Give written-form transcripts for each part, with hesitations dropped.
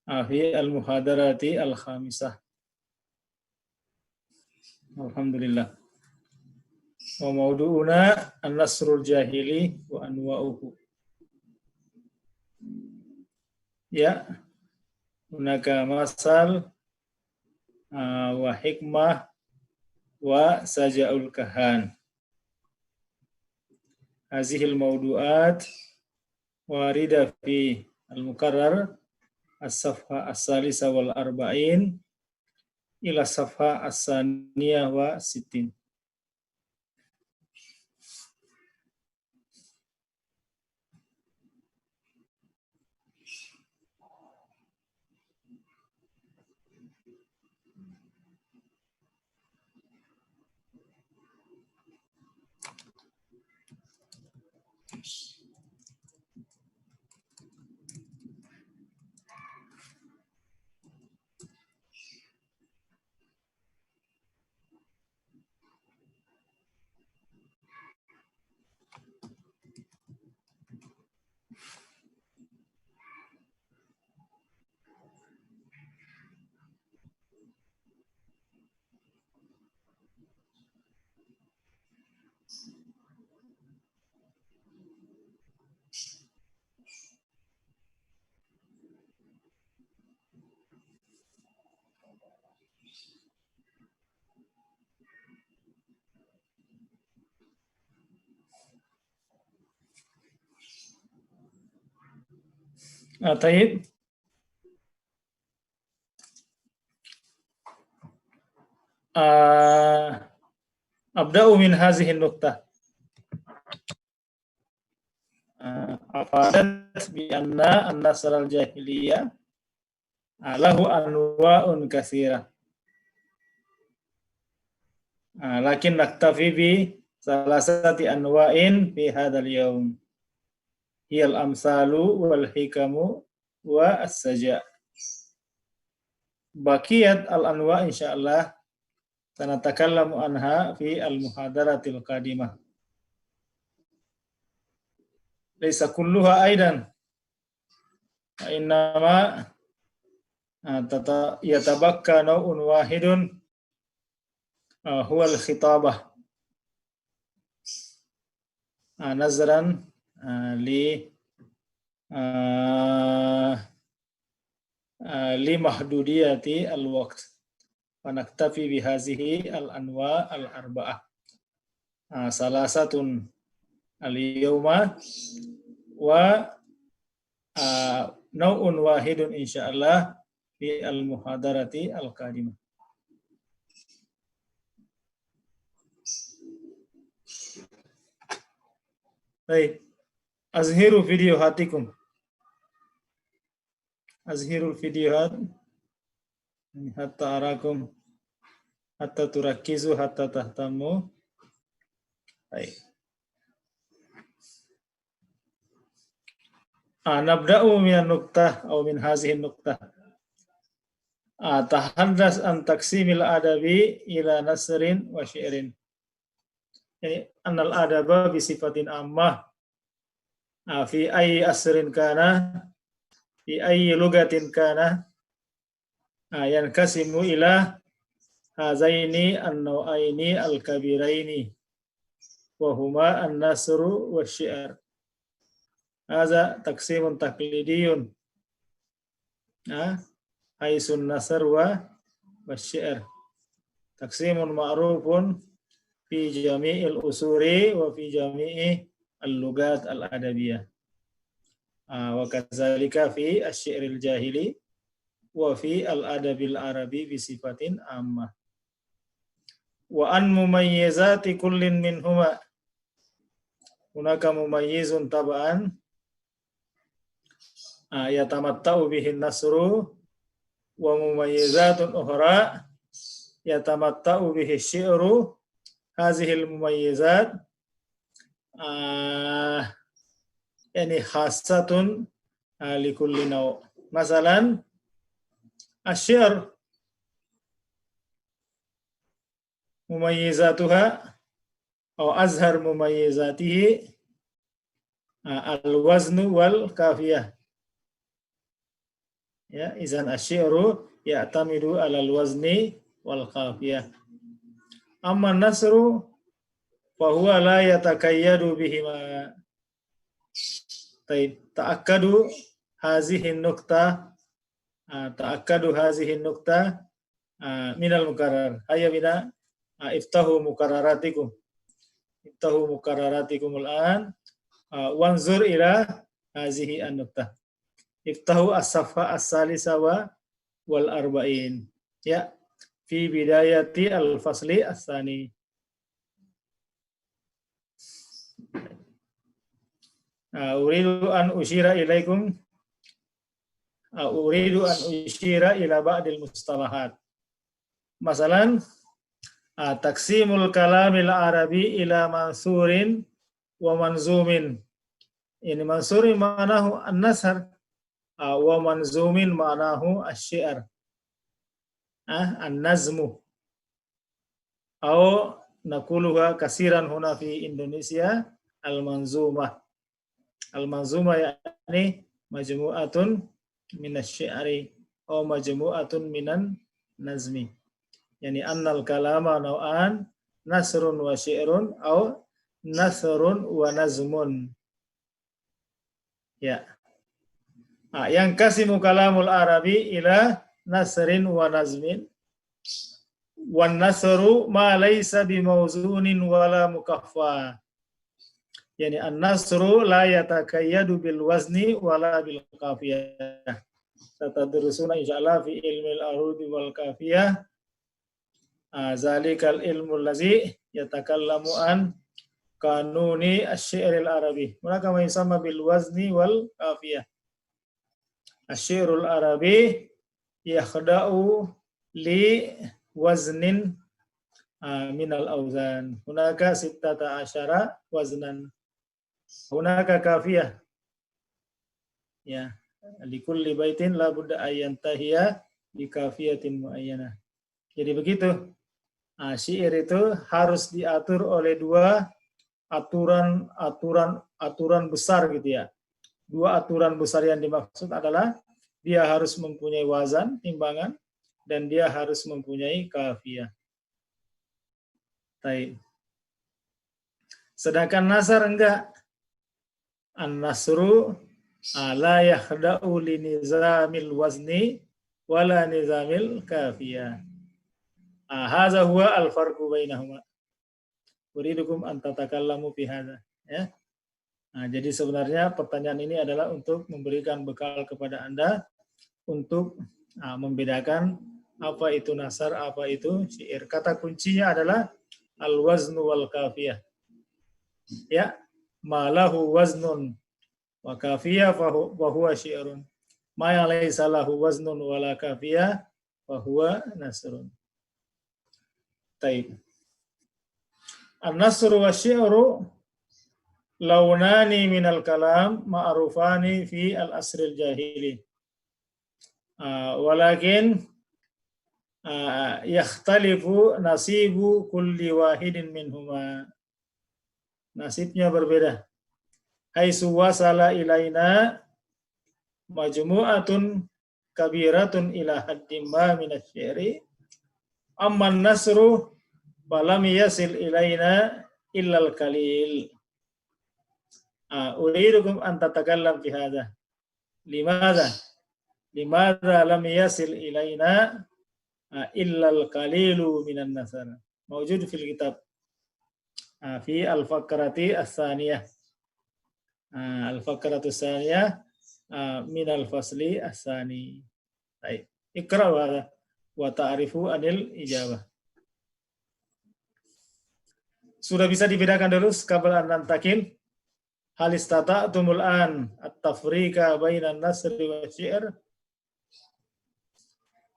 fi al-muhadarati al-khamisah. Alhamdulillah. Wa maudu'una an-nasrul jahili wa anwa'uhu. Ya, hunaka masal wa hikmah wa saja'ul kahan. Hazihil maudu'at warida fi al-mukarrar as-safha as-salisa wal arba'in ila safha as-saniyah wa sittin. Taib. Abda'u min hazihi nuqtah. Afadat bi anna an-nasr al-jahiliyah lahu anwa'un katsirah. Lakin naktafi bi salasati anwa'in fi hadzal yaum. Hiyal amsalu wal hikamu wa as-saja'. Baqiyat al-anwa' insyaallah sanatakallamu anha fi al-muhadaratil qadimah. Laisa kulluha aidan. Innama yatabakka naw'un wahidun huwa al-khitabah. Nazran li mahdudiyati al-waqt. Wa naktafi bihazihi al-anwa' al-arba'ah. Salasatun al-yawma wa naw'un wahidun insyaallah fi al-muhadarati al-qadimah. Baik. Azhiru video hatikum. Azhirul videohat hatta arakum hatta turakkizu hatta tahtamu. Baik. Nabda'u min nuqtah atau min hazihi nuqtah. Tahaddas an taqsimil adabi ila nasrin wa syi'rin. Yani annal adaba bi sifatin ammah fi ayyi asrin kana fi ayyi lugatin kana yankasimu ila hazaini an-naw'aini al-kabiraini wa huma an-nasru wa syi'r. Hadza taqsimun taqlidiyun haisun nasr wa syi'r. Taqsimun ma'rufun fi jami'il usuri wa fi jami'i al-lugat al-adabiyah. Wa kadzalika fi asy-syi'ril jahili wa fi al-adabil arabi bi sifatin ammah. Wa an mumayyizati kullin minhuma. Hunaka mumayyizun tab'an yatamatta'u bihin nasru wa mumayyizatun ukhra yatamatta'u bihi syi'ru. Hazihil mumayyizat yani khassatun likulli naw'. Masalan asy-syi'r mumayyizatuha atau azhar mumayyizatihi al-waznu wal kafiyah. Ya, izan asyiru ya'tamidu alal wazni wal qafiyah. Amma nasru fahuwa la yatakayyadu bihima. Ta'akkadu hazihin nuktah, ta'akkadu hazihin nuktah minal mukarrar. Hayya bina iftahu mukarraratikum. Iftahu mukarraratikumul an. Wanzur ila hazihi an-nuktah. Iftahu as-safha as-salisa wal arba'in. Ya, fi bidayati al-fasli as-sani. Uridu an ushira ilaikum uridu an ushira ila ba'dil mustalahat. Masalan, taksimul kalamil arabi ila mansurin wa manzumin. Ini mansurin ma'nahu an-nasr wa manzumin ma'nahu asy-syi'r. An-nazmu. Atau naquluha kasiran huna fi Indonesia al-manzumah. Al-manzumah yakni majmu'atun minasy-syi'ri atau majmu'atun minan nazmi. Yani annal kalama naw'an nasrun wa syi'run atau nasrun wa nazmun. Ya. Yang kasimu kalamul arabi ila nasrin wa nazmin. Wan nasru ma laysa bimawzunin wala mukaffa. Yani an-nasru la yatakayyadu bil wazni wala bil qafiyah. Satadrusuna insyaallah fi ilmil arudi wal qafiyah. Zalikal ilmu allazi yatakallamu an kanuni asy-syi'ril arabi. Maka yusamma bil wazni wal qafiyah. Asy-syi'rul arabi yakhda'u li waznin minal auzan. Hunaka sittata asyara waznan. Hunaka kafiyah. Ya, likulli baitin la budda ayyantahiya bi kafiyatin muayyanah. Jadi begitu. Syair itu harus diatur oleh dua aturan besar gitu ya. Dua aturan besar yang dimaksud adalah dia harus mempunyai wazan, timbangan, dan dia harus mempunyai kafiyah. Baik. Sedangkan nasar enggak. An-nasru la yakhda'u li nizamil wazni wala nizamil kafiyah. Hadza huwa al-farqu bainahuma. Uridukum an tatakallamu fi hadza. Ya. Jadi sebenarnya pertanyaan ini adalah untuk memberikan bekal kepada Anda untuk membedakan apa itu nasar, apa itu syair. Kata kuncinya adalah al-waznu wal kafiyah. Ya, malahu waznun wa kafiyah fa huwa syi'run. Ma laysa lahu waznun wala kafiyah fa huwa nasrun. Taib. An-nasru wa syi'ru launani minal kalam ma'rufani fi al-asril jahili. Walakin yakhtalifu nasibu kulli wahidin minhuma. Nasibnya berbeda. Haitsu wasala ilaina majmu'atun kabiratun ila haddin ma min asy-syi'ri. Amma an-nasru falam yasil ilaina illa al-qalil. Uridukum an tatakallam fi hadza. Limadha lam yasil ilaina illa al-qalilu minan nasr. Mawjud fil kitab fi al-faqrati as-saniyah. Al-faqratu as-saniyah min al-fasli as-sani. Baik. Iqra wa ta'rifu anil ijabah. Sudah bisa dibedakan dulu qabla an nantakil. Hal istata'tumul an at-tafrika bainan nasri wa syi'r.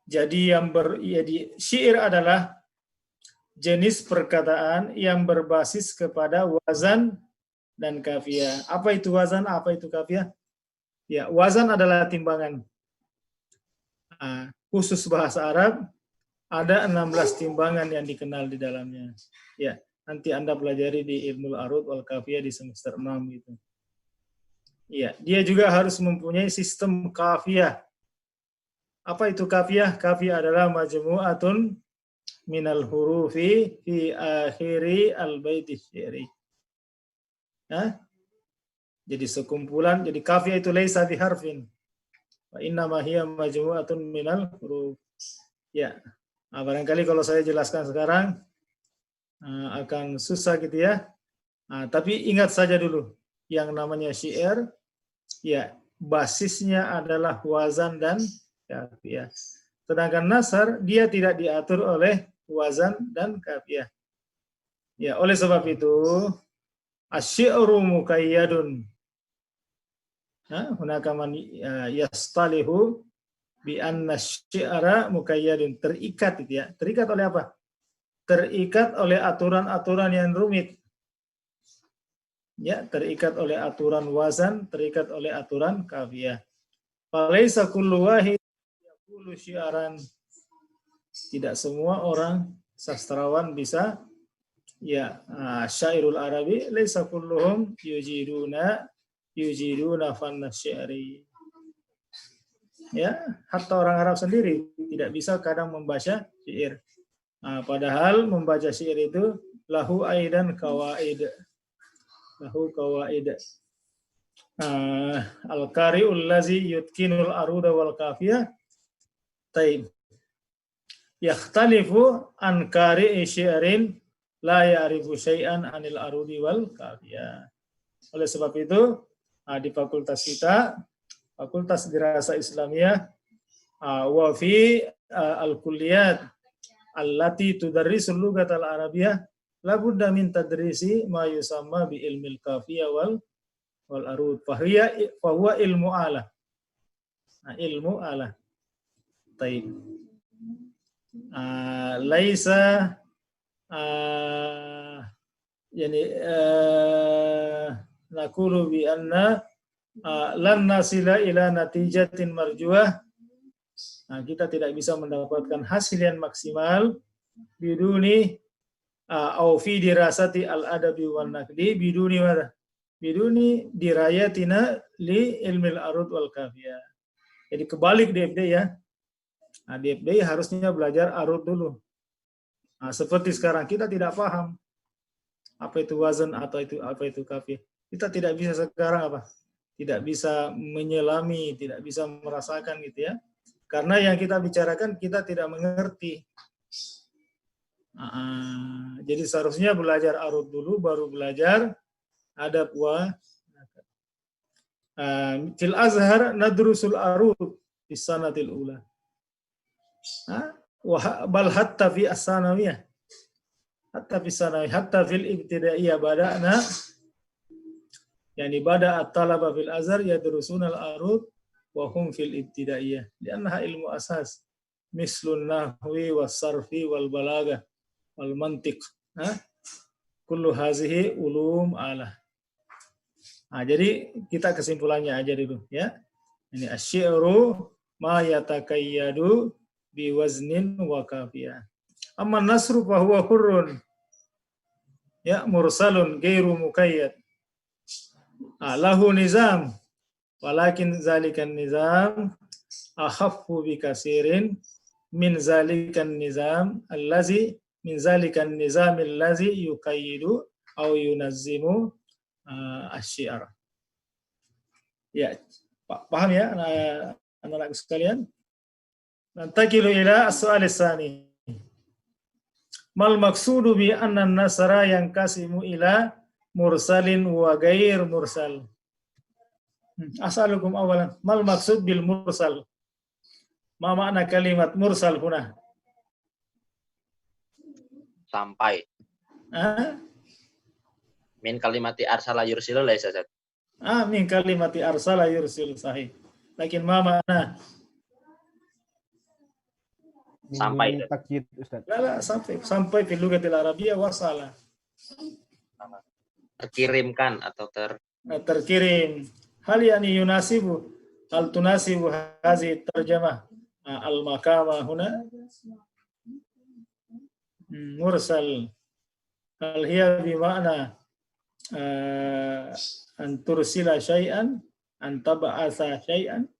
Jadi syair adalah jenis perkataan yang berbasis kepada wazan dan kafiyah. Apa itu wazan? Apa itu kafiyah? Ya, wazan adalah timbangan. Khusus bahasa Arab ada 16 timbangan yang dikenal di dalamnya. Ya, nanti Anda pelajari di Ilmul Arud wal Kafiyah di semester 6 gitu. Ya, dia juga harus mempunyai sistem kafiyah. Apa itu kafiyah? Kafiyah adalah majmu'atun minal hurufi fi akhiri al-baiti syi'ri. Jadi sekumpulan, jadi kafiyah itu laisa bi harfin. Wa inna ma hiya majmu'atun minal huruf. Ya. Barangkali kalau saya jelaskan sekarang akan susah gitu ya. Tapi ingat saja dulu, yang namanya syair, ya basisnya adalah wazan dan kafiyah. Sedangkan nasar dia tidak diatur oleh wazan dan kafiyah. Ya, oleh sebab itu asy-syi'ru muqayyadun. Hunaka man yastalihu bi anna syi'ra muqayyadun, terikat gitu ya. Terikat oleh apa? Terikat oleh aturan-aturan yang rumit. Ya, terikat oleh aturan wazan, terikat oleh aturan kafiyah. Falaisa kullu wahid yaqulu syi'ran. Tidak semua orang sastrawan bisa ya syairul arabi laisa kulluhum yujiduna fanna syi'ri. Ya, hatta orang Arab sendiri tidak bisa kadang membaca syair. Padahal membaca syair itu lahu aidan kawaid. Lahu kawaid. Al-qari'ul lazi yutkinul aruda wal kafiyah. Taib. Yakhtalifu an qari'i syi'rin la ya'rifu syai'an anil arudi wal kafiyah. Oleh sebab itu, di fakultas kita, Fakultas Dirasah Islamiyah, wa fi al-kulliyat allati tudarrisul lughat al-arabiyyah la budda min tadrisi ma yusamma bi ilmil kafiyah wal arud. Fa huwa ilmu ala. Ilmu ala. Taib. Laisa yani naqulu bi anna lan nasila ila natijatin marjuah. Kita tidak bisa mendapatkan hasil yang maksimal biduni au fi dirasati al-adabi wan naqdi biduni dirayatina li ilmil arud wal kafiyah. Jadi kebalik di FDI ya. Di FDI harusnya belajar arud dulu. Seperti sekarang kita tidak paham apa itu wazan atau apa itu kafiyah. Kita tidak bisa sekarang tidak bisa menyelami, tidak bisa merasakan gitu ya. Karena yang kita bicarakan kita tidak mengerti. Jadi seharusnya belajar arud dulu, baru belajar adab wa. Fil Azhar nadrusul arud di sanatil ula. Bal hatta fi as-sanawiyah. Hatta fil ibtidaiyah bada'na. Yani bada at-talaba fil Azhar yadrusuna al-arud wa hum fil ibtidaiyah. Liannaha ilmu asas. Mislun nahwi was sarfi wal balagah wal mantiq. Kullu hazihi ulum ala. Jadi kita kesimpulannya aja dulu ya. Ini asy-syi'ru ma yatakayyadu bi waznin wa kafiyah. Amma nasru fa huwa hurrun. Ya, mursalun ghairu muqayyad. Lahu nizam walakin zalikan nizam akhaffu bi kasirin min zalikan nizam allazi yuqayyidu au yunazzimu asy-syi'r. Ya, paham ya anak-anak sekalian? Nantakilu ila as-su'al ats-tsani. Mal maqsudu bi anna an-nasra yanqasimu ila mursalin wa ghair mursal. As'alukum awalan, mal maksud bil mursal? Ma makna kalimat mursal huna? Sampai. Min kalimati arsala yursilu laisa zat. Min kalimati arsala yursilu sahih. Lakin ma makna? Sampai. Takyid Ustaz. Sampai fil lughatil arabiyyah wasala. Terkirimkan atau terkirim. Hal yani yunasibu, hal tunasibu hazi terjemah al-makama huna mursal. Hal hiya bimakna an tursila syai'an, an tab'atha syai'an.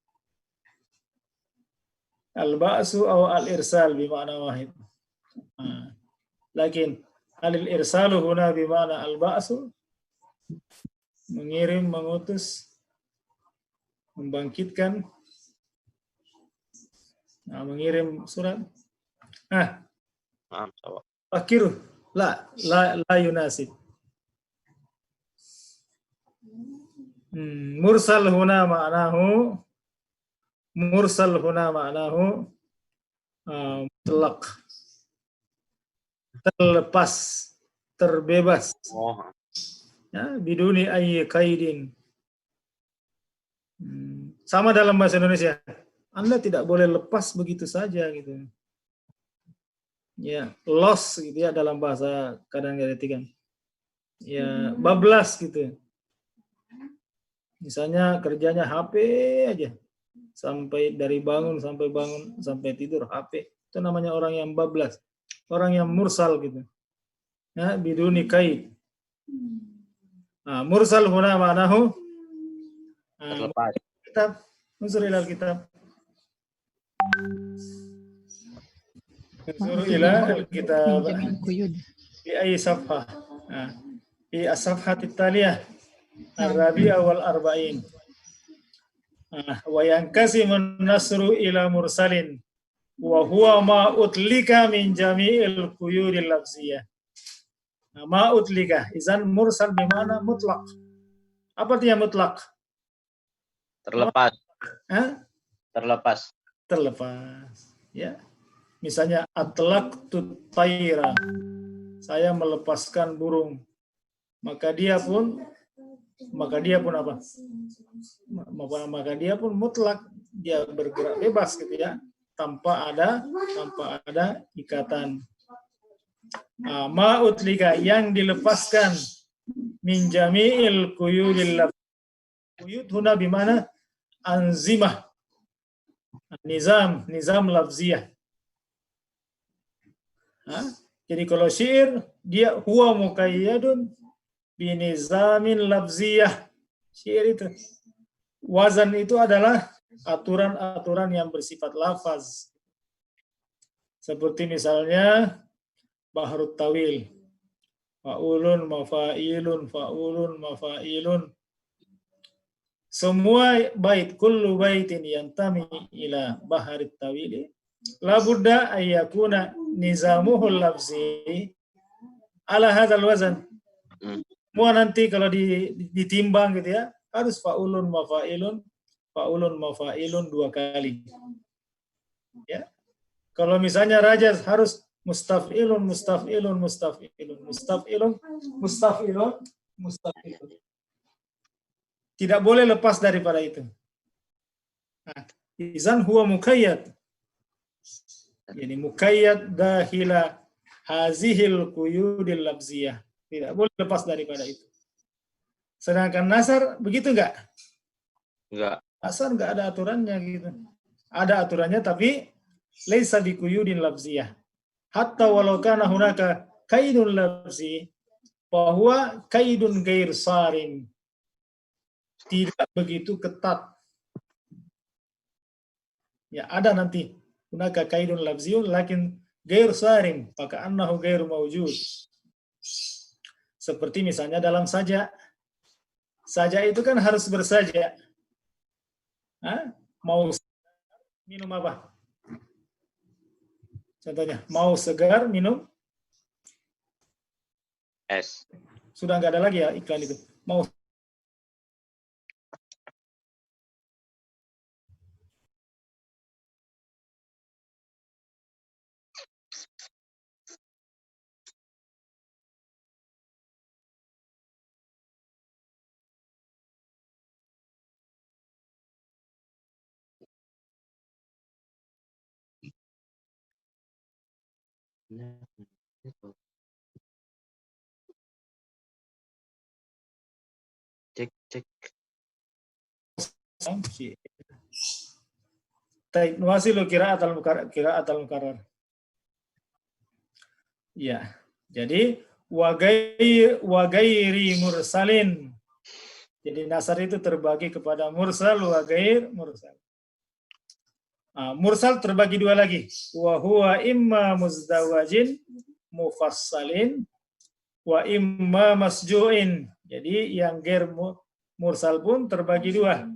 al-ba'su atau al-irsal bimana wahid. Lakin al-irsalu huna bimana al-ba'su, mengirim, mengutus, membangkitkan, mengirim surat. Fakiru la yunasib. Mursal huna ma'nahu mutlaq, terlepas, terbebas. Ya, biduni ayyi qaidin. Sama dalam bahasa Indonesia. Anda tidak boleh lepas begitu saja gitu. Ya, loss gitu ya dalam bahasa kadang-kadang. Ya, bablas gitu. Misalnya kerjanya HP aja. Sampai dari bangun sampai tidur HP. Itu namanya orang yang bablas. Orang yang mursal gitu. Ya, biduni qaid. Mursal huna ma'nahu terlepas. Kitab, unsur ilal kitab. Unsur ilal kitab. Fi ayyi safhah. Fi as-safhati tsaliyah ar-rabi'ah wal arba'in. Wa yankasimun nasru ila mursalin wa huwa ma utlika min jami'il quyudil lafziyah. Ma utlika, izan mursal bimana mutlak. Apa artinya mutlak? Terlepas. Terlepas. Ya. Misalnya atlaqtu tayra. Saya melepaskan burung. Maka dia pun apa? Maka dia pun mutlak, dia bergerak bebas gitu ya, tanpa ada ikatan. Ma'utlika, yang dilepaskan, min jami'il quyudil lafziyah. Quyud huna bimana anzimah, nizam lafziyah. Jadi kalau syair dia huwa muqayyadun binizamin lafziyah. Syair itu wazan itu adalah aturan-aturan yang bersifat lafaz. Seperti misalnya Bahrut Tawil, fa'ulun mafa'ilun. Semua bait, kullu baitin yantami ila Baharit Tawili la budda ayyakuna nizamuhul lafzi ala hadzal wazan. Semua nanti kalau ditimbang gitu ya, harus fa'ulun mafa'ilun 2 kali. Ya. Kalau misalnya rajas harus mustaf'ilun. Tidak boleh lepas daripada itu. Izan huwa muqayyad. Jadi muqayyad dahila hazihil quyudil lafziyah. Tidak boleh lepas daripada itu. Sedangkan nasar begitu enggak? Enggak. Nasar enggak ada aturannya gitu. Ada aturannya tapi laisa biquyudin lafziyah. Hatta walau kana hunaka qaidun lafzi fa huwa qaidun ghair sarin. Tidak begitu ketat. Ya, ada nanti hunaka qaidun lafziyun lakin ghair sarin, maka annahu ghairu mawjud. Seperti misalnya dalam saja. Saja itu kan harus bersaja. Mau minum apa? Contohnya, mau segar minum es. Sudah nggak ada lagi ya iklan itu. Mau Cek. Taib nuwasilu qira'atal mukarrar. Ya. Jadi wa ghairi mursalin. Jadi nasar itu terbagi kepada mursal wa ghair mursal. Mursal terbagi dua lagi. Wa huwa imma muzdawajin mufassalin wa imma masju'in. Jadi yang mursal pun terbagi dua.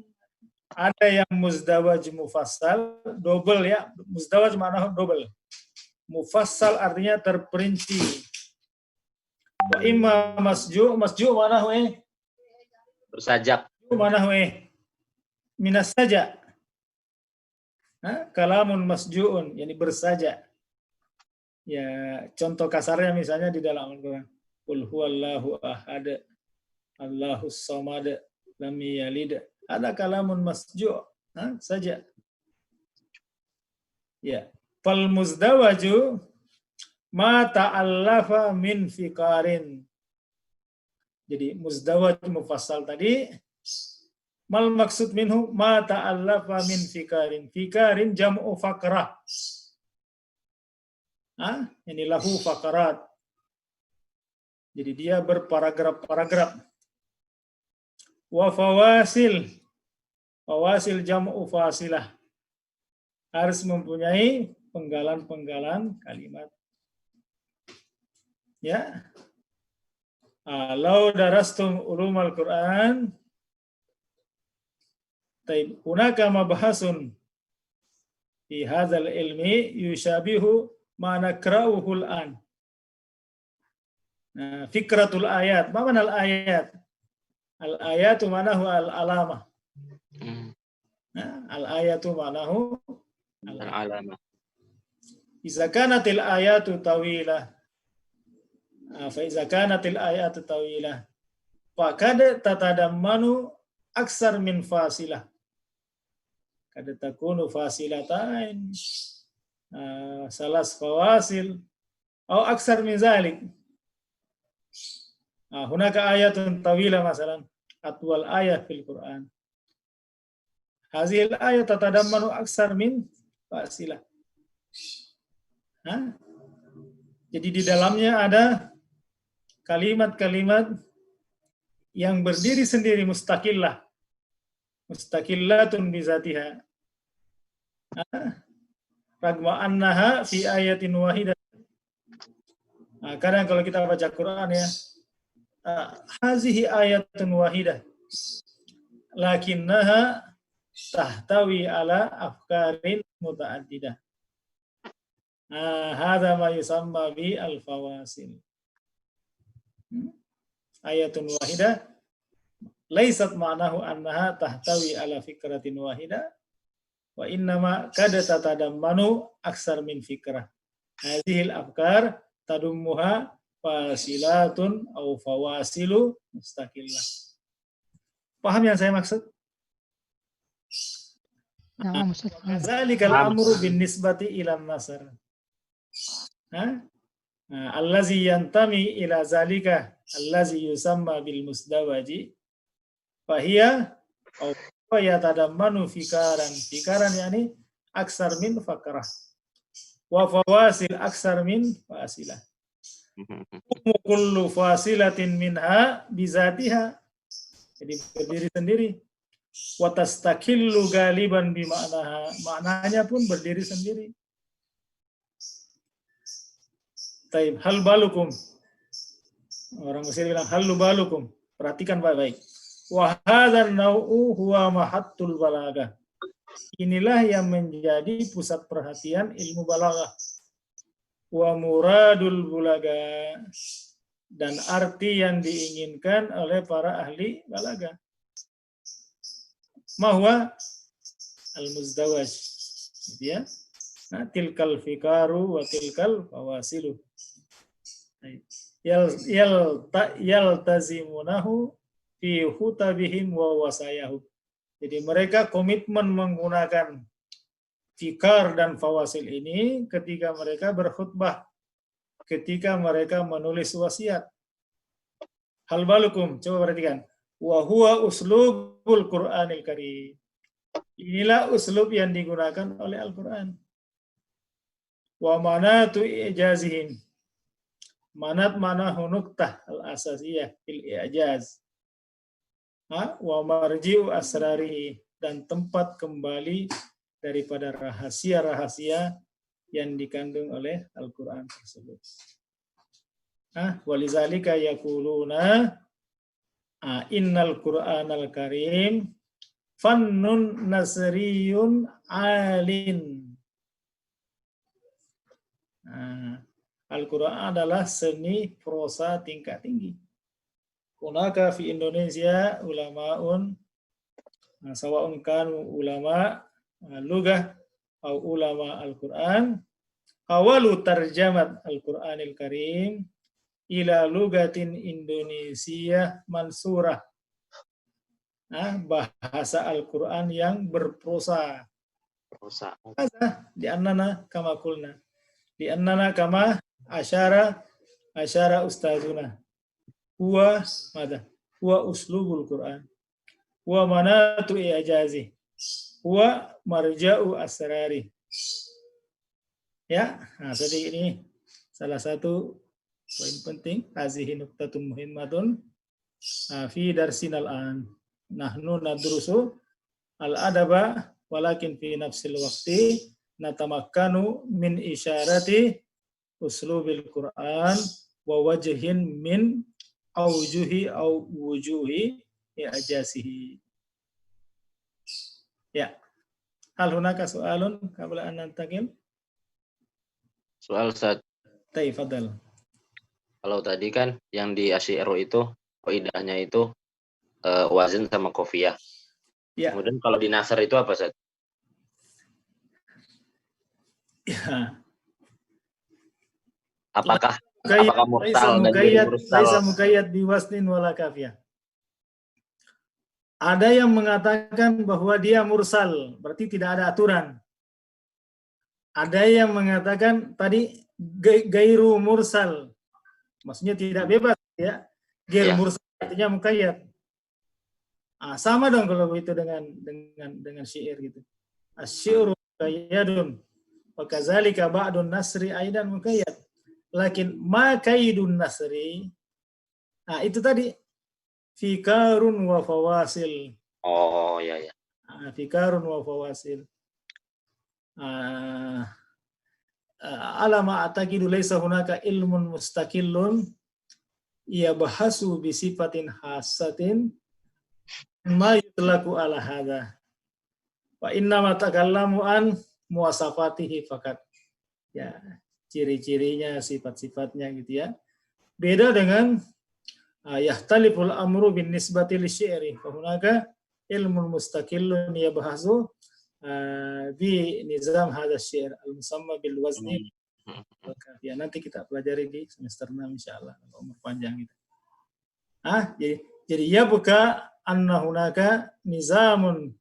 Ada yang muzdawaj mufassal, double ya. Muzdawaj maknanya double. Mufassal artinya terperinci. Wa imma masju' maknanya bersajak. Manahwe minas saja. Kalamun masju'un, yani bersaja. Ya, contoh kasarnya misalnya di dalam Al-Quran. Qul huwallahu ahad, Allahus samad, lam yalid. Ada kalamun masju' saja. Ya. Fal muzdawaju ma ta'allafa min fikarin. Jadi muzdawaj mufassal tadi. Mal maksud minhu ma ta'allafa min fikarin. Fikarin jam'u fakrah. Ini lahu fakarat. Jadi dia berparagraf-paragraf. Wa fawasil. Fawasil jam'u fasilah. Harus mempunyai penggalan-penggalan kalimat. Ya. Lau darastum ulumal Quran. Taib, hunaka mabahasun fi hadzal ilmi yushabihu ma nakra'uhu al-an. Fikratul ayat. Ma mana al-ayat? Al-ayatu manahu al-alamah. Al-ayatu manahu Al-alamah. Iza kanatil ayatu tawilah. Fa iza kanatil ayatu tawilah. Fa kad tatadammanu aksar min fasilah. Kada takunu fasilatain salas fawasil atau aksar min zalik. Hunaka ayatun tawila masalan atwal ayat fil Quran. Hazil ayat tatadammanu aksar min fasilah. Jadi di dalamnya ada kalimat-kalimat yang berdiri sendiri mustaqillah. Mustaqillatun bizatiha. Ragma annaha fi ayatin wahidah. Kadang kalau kita baca Quran ya, hazihi ayatun wahidah. Lakinnaha tahtawi ala afkarin muta'addidah. Hadza ma yusamma bi al-fawasil. Ayatun wahidah laisat ma'nahu annaha tahtawi ala fikratin wahidah wa innama kada tatadammanu aksar min fikrah. Hadhil afkar tadummuha fasilatun au fawasilu mustaqillah. Paham yang saya maksud? Na'am Ustaz. Zalikal amru bin nisbati ila nasr. Allazi yantami ila zalika allazi yusamma bil musdawaji fahiya au yatadammanu fikaran yani aksar min fakrah wa fawasil aksar min fasilah. Kullu fasilatin minha bizatiha. Jadi berdiri sendiri. Wa tastakillu galiban bi ma'naha. Maknanya pun berdiri sendiri. Taib, hal balukum. Orang Mesir bilang hal balukum. Perhatikan baik-baik. Wa hadzal nau'u huwa mahattul balaghah. Inilah yang menjadi pusat perhatian ilmu balaghah. Wa muradul bulaga, dan arti yang diinginkan oleh para ahli balaghah. Mahwa al-muzdawaj. Gitu ya. Tilkal fikaru wa tilkal fawasilu. Yaltazimunahu fi hutabihim wa wasayahu. Jadi mereka komitmen menggunakan fikar dan fawasil ini ketika mereka berkhutbah, ketika mereka menulis wasiat. Hal balukum, coba perhatikan. Wa huwa uslubul Qur'anil Karim. Inilah uslub yang digunakan oleh Al-Quran. Wa manatu i'jazihim. Manat manahu nuktah al-asasiyah fil i'jaz. Wa marji'u asrarihi, dan tempat kembali daripada rahasia-rahasia yang dikandung oleh Al-Quran tersebut. Walizalika yaquluna innal Qur'anal Karim fannun nasriyun alin. Al-Quran adalah seni prosa tingkat tinggi. Kunaka fi Indonesia ulama'un sawa'un kanu ulama lugah atau ulama Al-Quran awalu tarjamat Al-Quranil Karim ila lugatin Indonesia mansurah. Bahasa Al-Quran yang berprosa. Di annana kama kulna. Di annana kama asyara ustazuna. Huwa uslubul Quran. Huwa manatu i'jazi. Huwa marja'u asrari. Ya, jadi ini salah satu poin penting. Hazihi nuqtatun muhimmatun fi darsinal an. Nahnu nadrusu al-adaba walakin fi nafsil waqti natamakkanu min isyarati uslubil Quran wa wajhin min aujuhi au wujuhi i'jasihi. Ya. Hal hunaka soalun qabla an nantaqil? Soal Ustaz. Tafadhal. Kalau tadi kan yang di Asy'ari itu qaidahnya itu wazn sama qafiyah. Ya. Kemudian kalau di Nasr itu apa, Ustaz? Ya. Apakah mursal dan ghair mursal? Laisa muqayyad biwasnin wala kafiyah. Ada yang mengatakan bahwa dia mursal, berarti tidak ada aturan. Ada yang mengatakan tadi gairu mursal, maksudnya tidak bebas, ya. Gairu mursal artinya muqayyad. Sama dong kalau itu dengan syair gitu. Asy-syi'ru muqayyadun wa kadzalika ba'dun nasri aidan muqayyad. Lakin ma kaidun nasri, itu tadi fikarun wa fawasil. Oh, ya. Fikarun wa fawasil. Alama atakidu laisa hunaka ilmun mustaqillun yabahasu bi sifatin hasatin ma yutlaku ala hadha. Wa inna ma takallamu an muwasafatihi fakat. Ya, ciri-cirinya, sifat-sifatnya gitu ya. Beda dengan yahtaliful amru bin nisbati lisyi'ri fa hunaka ilmun mustaqillun yabahasu bi nizam hadha syair al-musamma bil wazni. Ya, nanti kita pelajari di semester 6 insyaallah, umur panjang itu. Jadi ya buka anna hunaka nizamun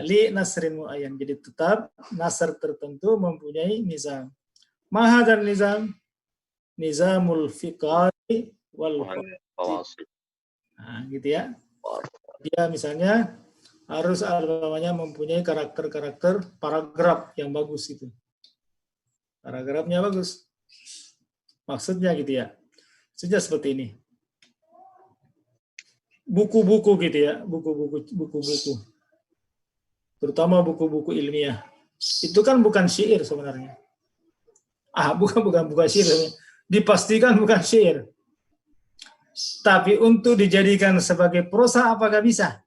li nasrin muayyan. Jadi tetap nasr tertentu mempunyai nizam. Ma hadzal nizam? Nizamul fiqhi wal fawasil. Gitu ya. Dia misalnya harus namanya mempunyai karakter-karakter paragraf yang bagus itu. Paragrafnya bagus. Maksudnya gitu ya. Maksudnya seperti ini. Buku-buku gitu ya, buku-buku. Terutama buku-buku ilmiah. Itu kan bukan syair sebenarnya. Bukan syair. Dipastikan bukan syair. Tapi untuk dijadikan sebagai prosa apakah bisa?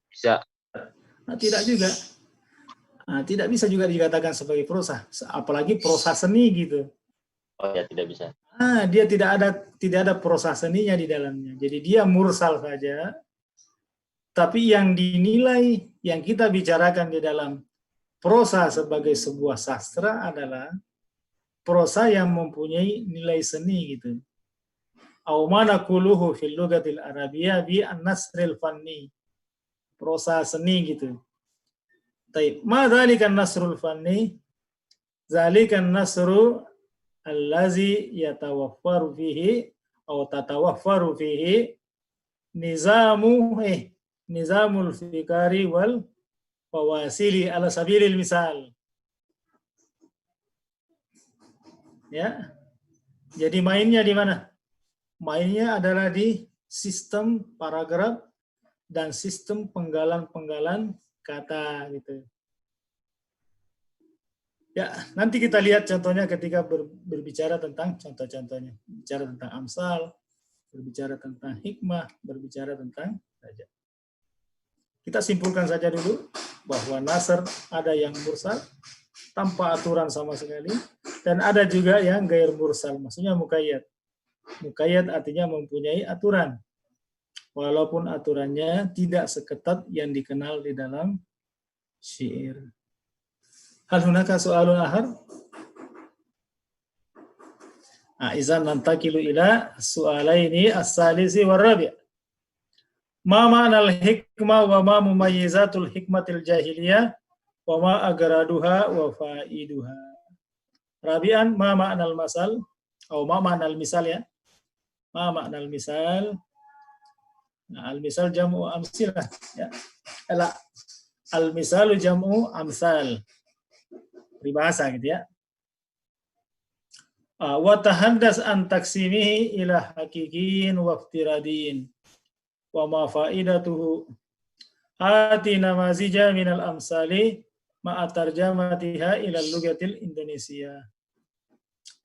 Bisa. Tidak juga. Tidak bisa juga dikatakan sebagai prosa, apalagi prosa seni gitu. Oh ya, tidak bisa. Dia tidak ada prosa seninya di dalamnya. Jadi dia mursal saja. Tapi yang dinilai, yang kita bicarakan di dalam prosa sebagai sebuah sastra adalah prosa yang mempunyai nilai seni gitu. Au mana quluhu fil lughatil arabiyyah bi an-nasril fanni. Prosa seni gitu. Taib. Ma dzalikan nasrul fanni? Dzalikan nasru allazi yatawaffaru fihi atau tatawaffaru fihi nizamul fikari wal fawasili ala sabilil misal. Ya. Jadi mainnya di mana? Mainnya adalah di sistem paragraf dan sistem penggalan-penggalan kata gitu. Ya, nanti kita lihat contohnya ketika berbicara tentang contoh-contohnya. Bicara tentang amsal, berbicara tentang hikmah, berbicara tentang raja. Kita simpulkan saja dulu bahwa nasr ada yang mursal tanpa aturan sama sekali, dan ada juga yang gair mursal, maksudnya muqayyad. Muqayyad artinya mempunyai aturan, walaupun aturannya tidak seketat yang dikenal di dalam syair. Hal hunaka soalun akhar? Izan nantakilu ila soalaini as-salisi war-rabi'. Ma ma'nal hikmah wa ma mumayyizatul hikmatil jahiliyah wa ma agraduha wa faiduha. Rabi'an ma ma'nal masal atau ma ma'nal misal ya. Ma ma'nal misal. Nah, al-misal jam'u amsilah ya. Al-misalu jam'u amsal. Peribahasa gitu ya. Wa tahaddas an taksimihi ila hakikin wa iftiradin wa ma faidatuhu hati namazija minal amsali ma'a tarjamatiha ila lugatil Indonesia.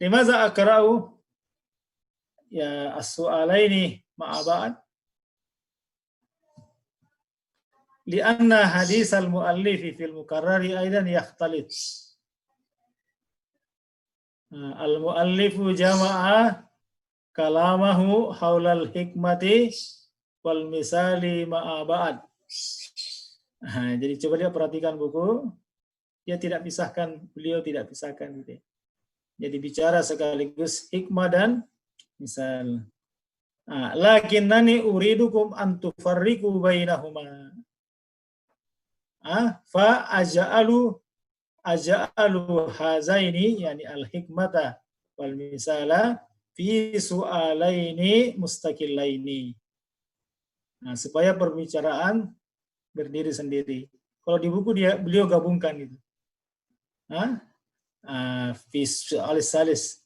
Limaza akra'u ya as-su'alaini ma'a ba'd? Lianna hadis al-muallifi fil mukarrari aidan yakhtalit. Al-muallifu jama'a kalamahu haulal hikmati wal misali ma'a ba'd. Jadi coba lihat, perhatikan buku. Dia tidak pisahkan, beliau tidak pisahkan gitu. Jadi bicara sekaligus hikmah dan misal. Lakinnani uridukum an tufarriqu bainahuma. Fa aja'alu hazaini yani al-hikmata wal misala fi su'alaini mustaqillaini. Supaya perbicaraan berdiri sendiri. Kalau di buku beliau gabungkan gitu. Fi su'alis salis.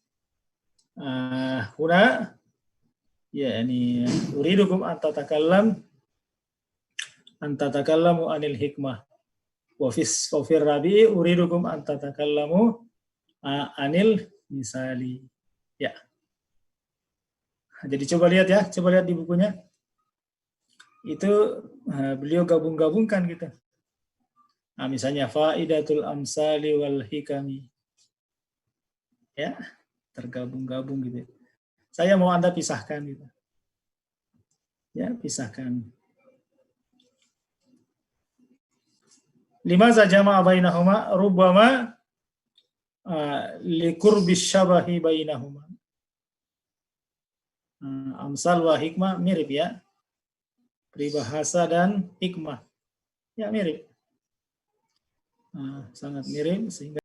Huna yani uridukum an tatakallamu anil hikmah. Wa fir rabi'i uridukum an tatakallamu anil misali. Ya. Jadi coba lihat ya, coba lihat di bukunya. Itu beliau gabung-gabungkan gitu. Misalnya faidatul amsali wal hikami. Ya, tergabung-gabung gitu. Saya mau Anda pisahkan gitu. Ya, pisahkan. Limaza jama'a bainahuma rubbama liqurbis syabahi bainahuma. Amsal wa hikmah mirip ya. Peribahasa dan hikmah. Ya mirip. Sangat mirip sehingga